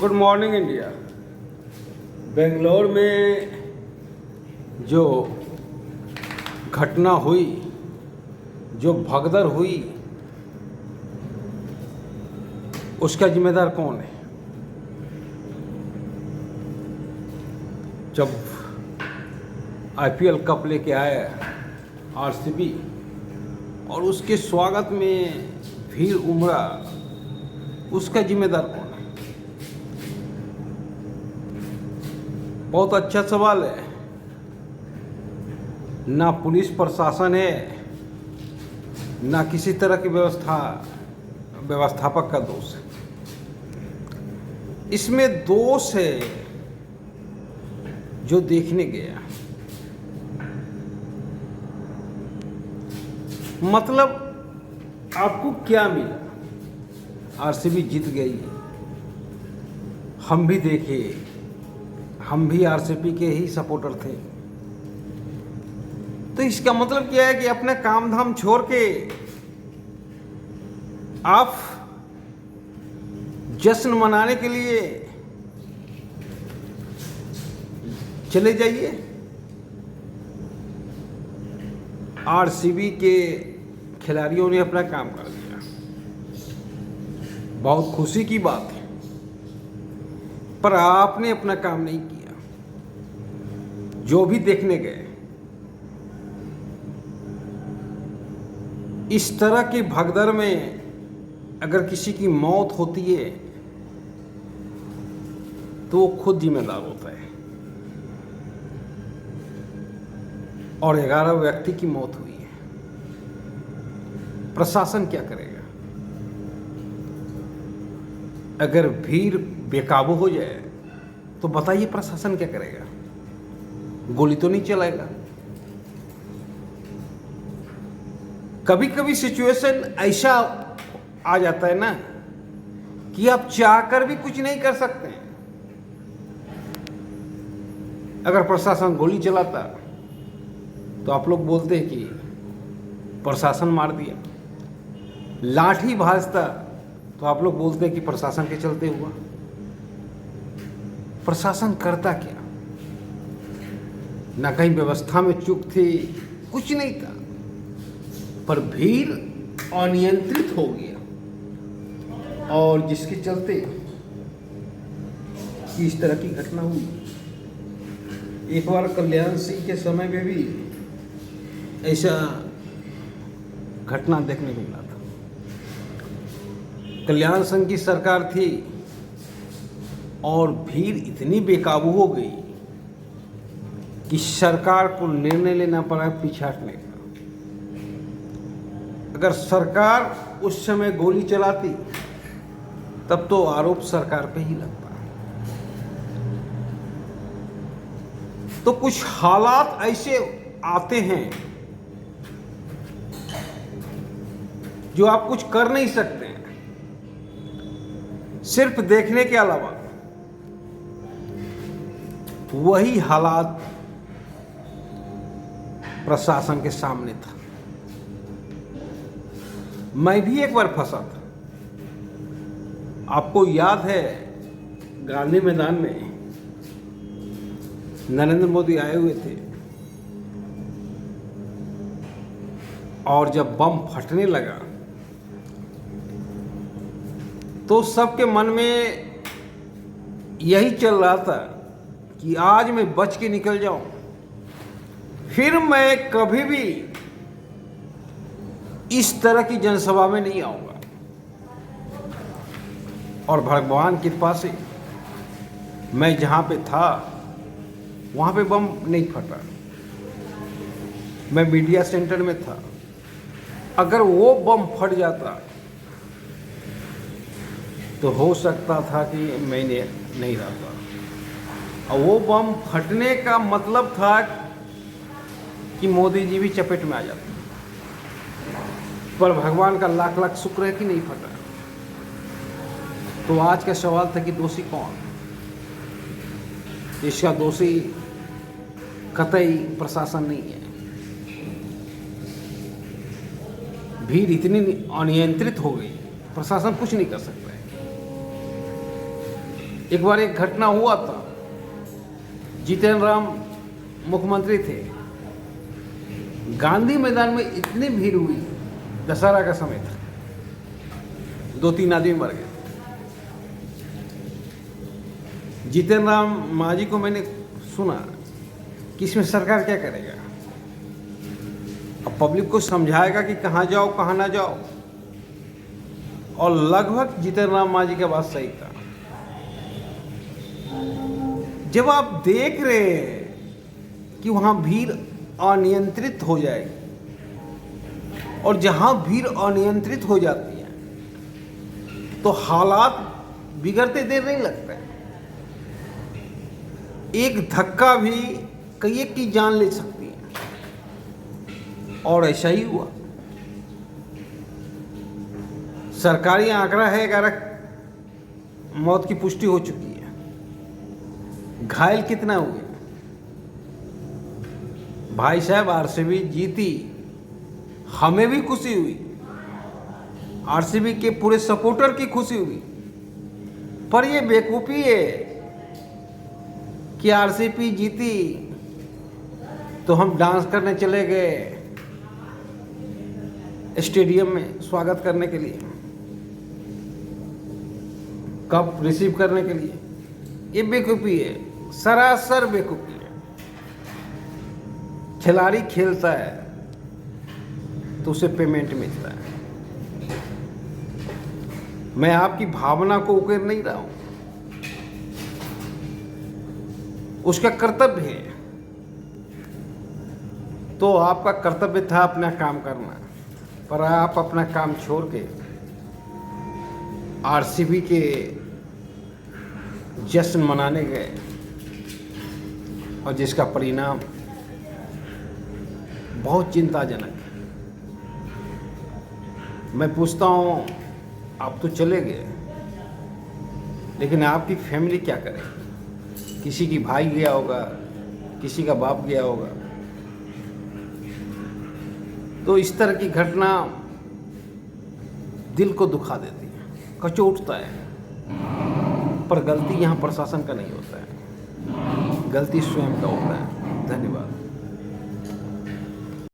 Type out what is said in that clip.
Good morning India. Bangalore में जो घटना हुई, जो भगदड़ हुई, उसका जिम्मेदार कौन है? जब आईपीएल कप लेके आया आरसीबी और उसके स्वागत में भीड़ उमड़ा, उसका जिम्मेदार कौन है? बहुत अच्छा सवाल है। ना पुलिस प्रशासन है, ना किसी तरह की व्यवस्थापक का दोष है। इसमें दोष है जो देखने गया। मतलब आपको क्या मिला? आरसीबी जीत गई, हम भी देखे, हम भी आरसीबी के ही सपोर्टर थे। तो इसका मतलब क्या है कि अपना काम धाम छोड़ के आप जश्न मनाने के लिए चले जाइए। आरसीबी के खिलाड़ियों ने अपना काम कर दिया, बहुत खुशी की बात है, पर आपने अपना काम नहीं किया। जो भी देखने गए, इस तरह की भगदड़ में अगर किसी की मौत होती है तो वो खुद जिम्मेदार होता है। और 11 व्यक्ति की मौत हुई है। प्रशासन क्या करेगा? अगर भीड़ बेकाबू हो जाए तो बताइए प्रशासन क्या करेगा? गोली तो नहीं चलाएगा। कभी कभी सिचुएशन ऐसा आ जाता है ना कि आप चाहकर भी कुछ नहीं कर सकते। अगर प्रशासन गोली चलाता तो आप लोग बोलते हैं कि प्रशासन मार दिया। लाठी भाजता तो आप लोग बोलते हैं कि प्रशासन के चलते हुआ। प्रशासन करता क्या? ना कहीं व्यवस्था में चूक थी, कुछ नहीं था, पर भीड़ अनियंत्रित हो गया और जिसके चलते इस तरह की घटना हुई। एक बार कल्याण सिंह के समय में भी ऐसा घटना देखने को मिला था। कल्याण सिंह की सरकार थी और भीड़ इतनी बेकाबू हो गई कि सरकार को निर्णय लेना पड़ा पीछे हटने का। अगर सरकार उस समय गोली चलाती तब तो आरोप सरकार पे ही लगता। तो कुछ हालात ऐसे आते हैं जो आप कुछ कर नहीं सकते हैं, सिर्फ देखने के अलावा। वही हालात प्रशासन के सामने था। मैं भी एक बार फंसा था। आपको याद है, गांधी मैदान में नरेंद्र मोदी आए हुए थे और जब बम फटने लगा तो सबके मन में यही चल रहा था कि आज मैं बच के निकल जाऊं, फिर मैं कभी भी इस तरह की जनसभा में नहीं आऊंगा। और भगवान की कृपा से मैं जहां पे था वहां पे बम नहीं फटा। मैं मीडिया सेंटर में था। अगर वो बम फट जाता तो हो सकता था कि मैंने नहीं रहता। और वो बम फटने का मतलब था कि मोदी जी भी चपेट में आ जाते। पर भगवान का लाख लाख शुक्र है कि नहीं फटा। तो आज का सवाल था कि दोषी कौन? इसका दोषी कतई प्रशासन नहीं है। भीड़ इतनी अनियंत्रित हो गई, प्रशासन कुछ नहीं कर सकता है। एक बार एक घटना हुआ था, जितेंद्र राम मुख्यमंत्री थे, गांधी मैदान में इतनी भीड़ हुई, दशहरा का समय था, 2-3 आदमी मर गए। जितेंद्र राम मांझी को मैंने सुना कि इसमें सरकार क्या करेगा। अब पब्लिक को समझाएगा कि कहाँ जाओ कहाँ ना जाओ, और लगभग जितेंद्र राम मांझी का बात सही था। जब आप देख रहे हैं कि वहाँ भीड़ अनियंत्रित हो जाएगी, और जहाँ भीड़ अनियंत्रित हो जाती है तो हालात बिगड़ते देर नहीं लगता है। एक धक्का भी कई की जान ले सकती है, और ऐसा ही हुआ। सरकारी आंकड़ा है 11 मौत की पुष्टि हो चुकी है। घायल कितना हुए? भाई साहब, आरसीबी जीती, हमें भी खुशी हुई, आरसीबी के पूरे सपोर्टर की खुशी हुई। पर ये बेवकूफ़ी है कि आरसीबी जीती तो हम डांस करने चले गए स्टेडियम में स्वागत करने के लिए, कप रिसीव करने के लिए। ये बेवकूफ़ी है, सरासर बेवकूफ़ी है। खिलाड़ी खेलता है तो उसे पेमेंट मिलता है। मैं आपकी भावना को उकेर नहीं रहा हूं, उसका कर्तव्य है, तो आपका कर्तव्य था अपना काम करना, पर आप अपना काम छोड़ के आरसीबी के जश्न मनाने गए, और जिसका परिणाम बहुत चिंताजनक है। मैं पूछता हूँ, आप तो चले गए, लेकिन आपकी फैमिली क्या करेगी? किसी की भाई गया होगा, किसी का बाप गया होगा। तो इस तरह की घटना दिल को दुखा देती है, कचोटता है। पर गलती यहाँ प्रशासन का नहीं होता है, गलती स्वयं का होता है। धन्यवाद।